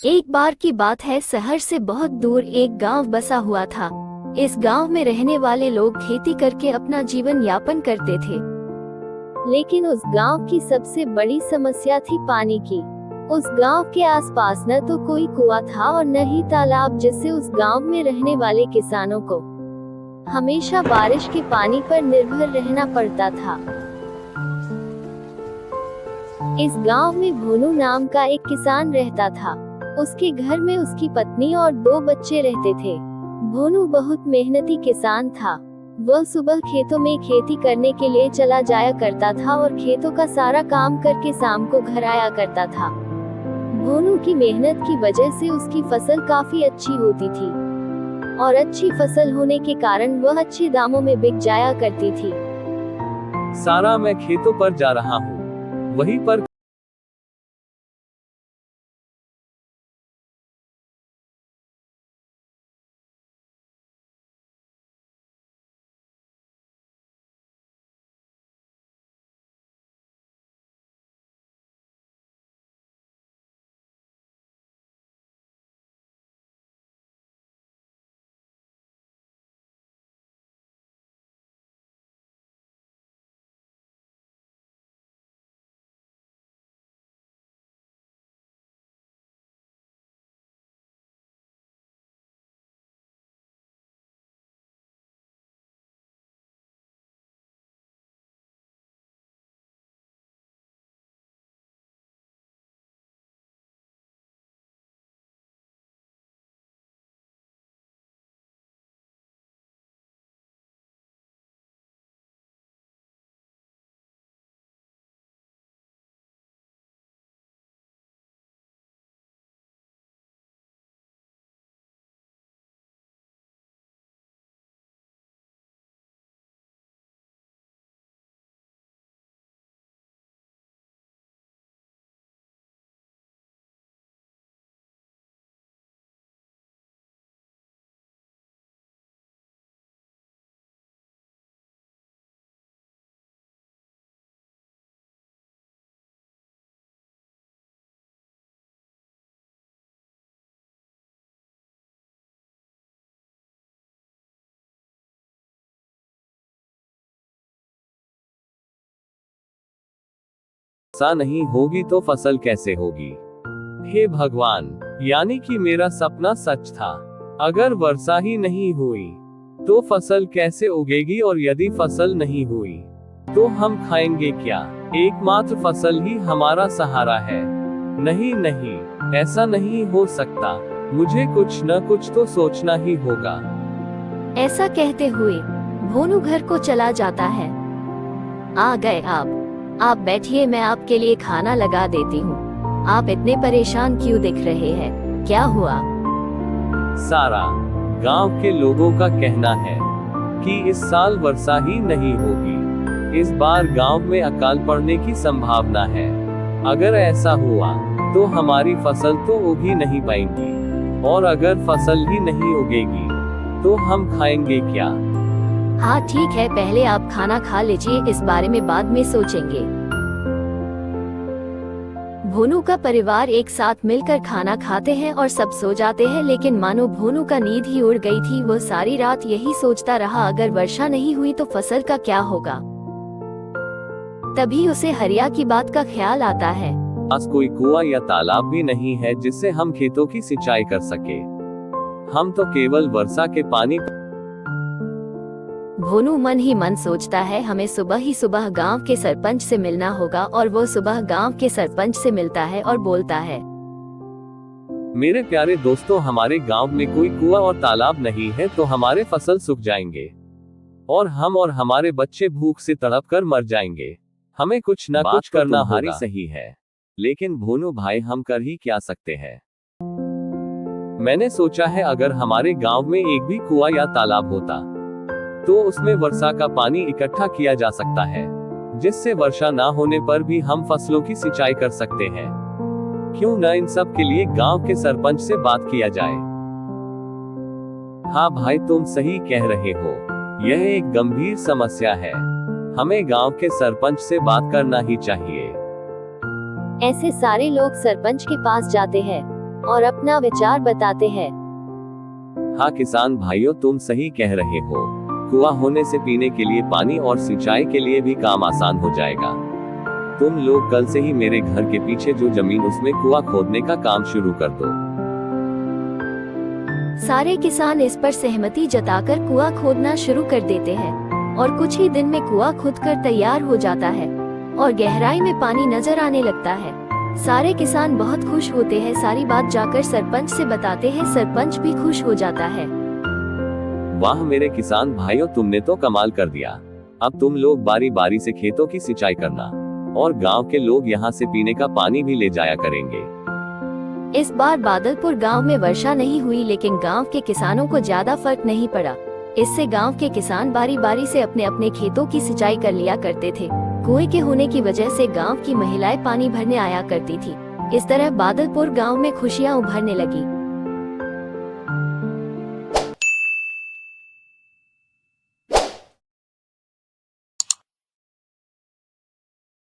एक बार की बात है, शहर से बहुत दूर एक गांव बसा हुआ था। इस गांव में रहने वाले लोग खेती करके अपना जीवन यापन करते थे। लेकिन उस गांव की सबसे बड़ी समस्या थी पानी की। उस गांव के आसपास न तो कोई कुआं था और न ही तालाब, जिससे उस गांव में रहने वाले किसानों को हमेशा बारिश के पानी पर निर्भर रहना पड़ता था। इस गांव में भोनू नाम का एक किसान रहता था। उसके घर में उसकी पत्नी और 2 बच्चे रहते थे। भोनू बहुत मेहनती किसान था। वह सुबह खेतों में खेती करने के लिए चला जाया करता था और खेतों का सारा काम करके शाम को घर आया करता था। भोनू की मेहनत की वजह से उसकी फसल काफी अच्छी होती थी और अच्छी फसल होने के कारण वह अच्छे दामों में बिक जाया करती थी। सारा, मैं खेतों पर जा रहा हूँ, वहीं पर वर्षा नहीं होगी तो फसल कैसे होगी? हे भगवान, यानी कि मेरा सपना सच था। अगर वर्षा ही नहीं हुई तो फसल कैसे उगेगी, और यदि फसल नहीं हुई तो हम खाएंगे क्या? एकमात्र फसल ही हमारा सहारा है। नहीं नहीं, ऐसा नहीं हो सकता। मुझे कुछ न कुछ तो सोचना ही होगा। ऐसा कहते हुए भोनू घर को चला जाता है। आ गए आप बैठिए, मैं आपके लिए खाना लगा देती हूँ। आप इतने परेशान क्यों दिख रहे हैं? क्या हुआ? सारा, गांव के लोगों का कहना है कि इस साल वर्षा ही नहीं होगी। इस बार गांव में अकाल पड़ने की संभावना है। अगर ऐसा हुआ तो हमारी फसल तो उग ही नहीं पाएंगी, और अगर फसल ही नहीं उगेगी तो हम खाएंगे क्या? हाँ ठीक है, पहले आप खाना खा लीजिए, इस बारे में बाद में सोचेंगे। भोनू का परिवार एक साथ मिलकर खाना खाते हैं और सब सो जाते हैं, लेकिन मानो भोनू का नींद ही उड़ गई थी। वह सारी रात यही सोचता रहा, अगर वर्षा नहीं हुई तो फसल का क्या होगा। तभी उसे हरिया की बात का ख्याल आता है। पास कोई कुआं या तालाब भी नहीं है जिससे हम खेतों की सिंचाई कर सके। हम तो केवल वर्षा के पानी। भोनू मन ही मन सोचता है, हमें सुबह ही सुबह गांव के सरपंच से मिलना होगा। और वो सुबह गांव के सरपंच से मिलता है और बोलता है, मेरे प्यारे दोस्तों, हमारे गांव में कोई कुआं और तालाब नहीं है, तो हमारे फसल सूख जाएंगे और हम और हमारे बच्चे भूख से तड़प कर मर जाएंगे। हमें कुछ न कुछ करना हारी सही है। लेकिन भोनू भाई, हम कर ही क्या सकते हैं? मैंने सोचा है, अगर हमारे गांव में एक भी कुआं या तालाब होता तो उसमें वर्षा का पानी इकट्ठा किया जा सकता है, जिससे वर्षा ना होने पर भी हम फसलों की सिंचाई कर सकते हैं। क्यों न इन सब के लिए गांव के सरपंच से बात किया जाए? हाँ भाई, तुम सही कह रहे हो। यह एक गंभीर समस्या है। हमें गांव के सरपंच से बात करना ही चाहिए। ऐसे सारे लोग सरपंच के पास जाते हैं। और अपना विचार बताते हैं। हाँ किसान भाइयों, तुम सही कह रहे हो। कुआं होने से पीने के लिए पानी और सिंचाई के लिए भी काम आसान हो जाएगा। तुम लोग कल से ही मेरे घर के पीछे जो जमीन उसमें कुआं खोदने का काम शुरू कर दो। सारे किसान इस पर सहमति जताकर कुआं खोदना शुरू कर देते हैं और कुछ ही दिन में कुआं खुदकर तैयार हो जाता है और गहराई में पानी नजर आने लगता है। सारे किसान बहुत खुश होते हैं। सारी बात जाकर सरपंच से बताते हैं। सरपंच भी खुश हो जाता है। वाह मेरे किसान भाइयों, तुमने तो कमाल कर दिया। अब तुम लोग बारी बारी से खेतों की सिंचाई करना और गांव के लोग यहाँ से पीने का पानी भी ले जाया करेंगे। इस बार बादलपुर गांव में वर्षा नहीं हुई, लेकिन गांव के किसानों को ज्यादा फर्क नहीं पड़ा। इससे गांव के किसान बारी बारी से अपने अपने खेतों की सिंचाई कर लिया करते थे। कुएं के होने की वजह से गांव की महिलाएं पानी भरने आया करती थी। इस तरह बादलपुर गांव में खुशियां उभरने लगी।